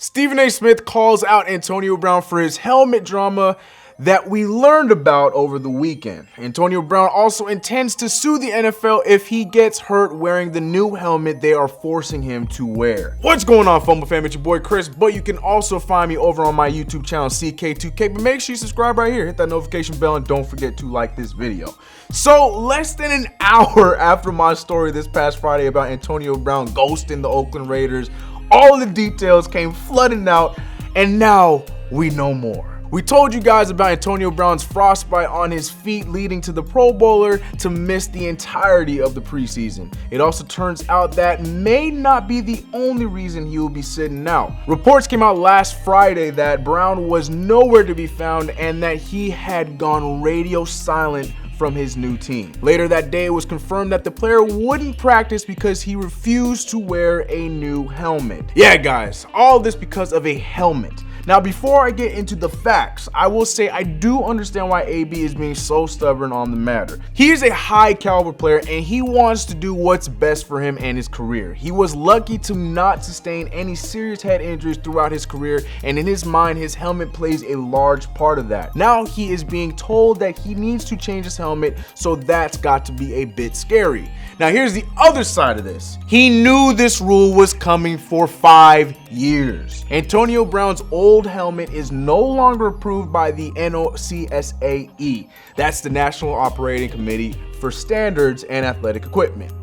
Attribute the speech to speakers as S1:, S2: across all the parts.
S1: Stephen A. Smith calls out Antonio Brown for his helmet drama that we learned about over the weekend. Antonio Brown also intends to sue the NFL if he gets hurt wearing the new helmet they are forcing him to wear. What's going on, Fumble fam? It's your boy Chris, but you can also find me over on my YouTube channel CK2K, but make sure you subscribe right here, hit that notification bell, and don't forget to like this video. So less than an hour after my story this past Friday about Antonio Brown ghosting the Oakland Raiders, all the details came flooding out, and now we know more. We told you guys about Antonio Brown's frostbite on his feet leading to the Pro Bowler to miss the entirety of the preseason. It also turns out that may not be the only reason he will be sitting out. Reports came out last Friday that Brown was nowhere to be found and that he had gone radio silent from his new team. Later that day, it was confirmed that the player wouldn't practice because he refused to wear a new helmet. Yeah, guys, all this because of a helmet. Now, before I get into the facts, I will say I do understand why AB is being so stubborn on the matter. He is a high caliber player and he wants to do what's best for him and his career. He was lucky to not sustain any serious head injuries throughout his career, and in his mind, his helmet plays a large part of that. Now he is being told that he needs to change his helmet, so that's got to be a bit scary. Now here's the other side of this. He knew this rule was coming for 5 years. Antonio Brown's old helmet is no longer approved by the NOCSAE. That's the National Operating Committee for Standards and Athletic Equipment.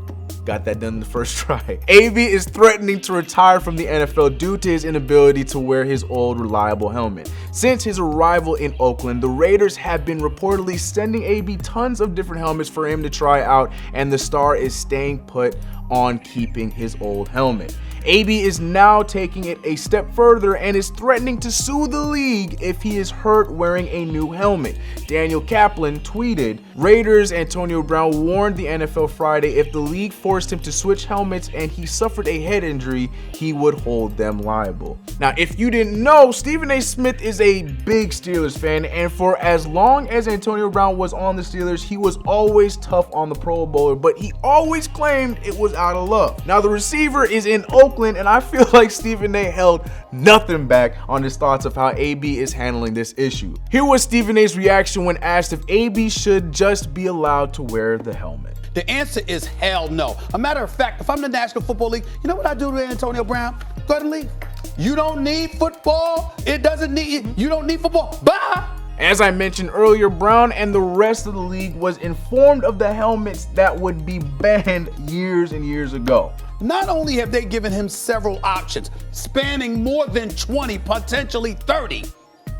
S1: Got that done in the first try. AB is threatening to retire from the NFL due to his inability to wear his old reliable helmet. Since his arrival in Oakland, the Raiders have been reportedly sending AB tons of different helmets for him to try out, and the star is staying put on keeping his old helmet. AB is now taking it a step further and is threatening to sue the league if he is hurt wearing a new helmet. Daniel Kaplan tweeted, Raiders Antonio Brown warned the NFL Friday if the league forced him to switch helmets and he suffered a head injury, he would hold them liable. Now, if you didn't know, Stephen A. Smith is a big Steelers fan, and for as long as Antonio Brown was on the Steelers, he was always tough on the Pro Bowler, but he always claimed it was out of love. Now, the receiver is in Oakland, and I feel like Stephen A. held nothing back on his thoughts of how AB is handling this issue. Here was Stephen A.'s reaction when asked if AB should just be allowed to wear the helmet.
S2: The answer is hell no. A matter of fact, if I'm the National Football League, you know what I do to Antonio Brown? Go ahead and leave. You don't need football. It doesn't need you. don't need football. Bye.
S1: As I mentioned earlier, Brown and the rest of the league was informed of the helmets that would be banned years and years ago.
S2: Not only have they given him several options, spanning more than 20, potentially 30,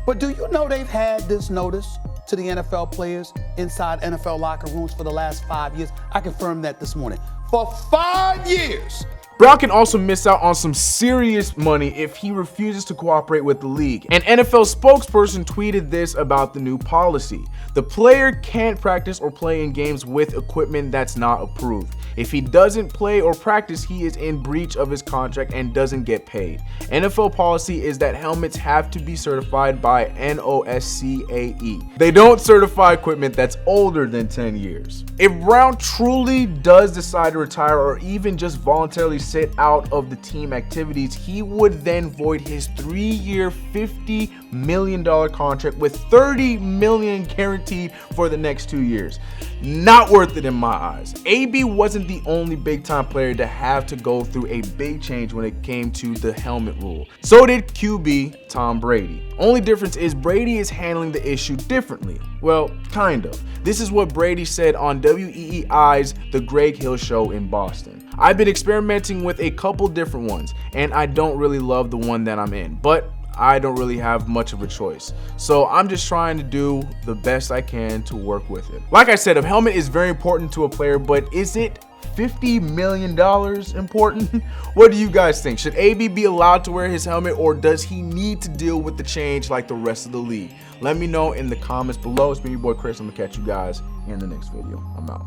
S2: but do you know they've had this notice to the NFL players inside NFL locker rooms for the last 5 years? I confirmed that this morning. For 5 years.
S1: Brown can also miss out on some serious money if he refuses to cooperate with the league. An NFL spokesperson tweeted this about the new policy. The player can't practice or play in games with equipment that's not approved. If he doesn't play or practice, he is in breach of his contract and doesn't get paid. NFL policy is that helmets have to be certified by NOSCAE. They don't certify equipment that's older than 10 years. If Brown truly does decide to retire or even just voluntarily sit out of the team activities, he would then void his 3-year, $50 million contract with $30 million guaranteed for the next 2 years. Not worth it in my eyes. AB wasn't the only big time player to have to go through a big change when it came to the helmet rule. So did QB Tom Brady. Only difference is Brady is handling the issue differently. Well, kind of. This is what Brady said on WEEI's The Greg Hill Show in Boston. I've been experimenting with a couple different ones, and I don't really love the one that I'm in, but I don't really have much of a choice. So I'm just trying to do the best I can to work with it. Like I said, a helmet is very important to a player, but is it $50 million important? What do you guys think? Should AB be allowed to wear his helmet, or does he need to deal with the change like the rest of the league? Let me know in the comments below. It's been your boy Chris. I'm gonna catch you guys in the next video. I'm out.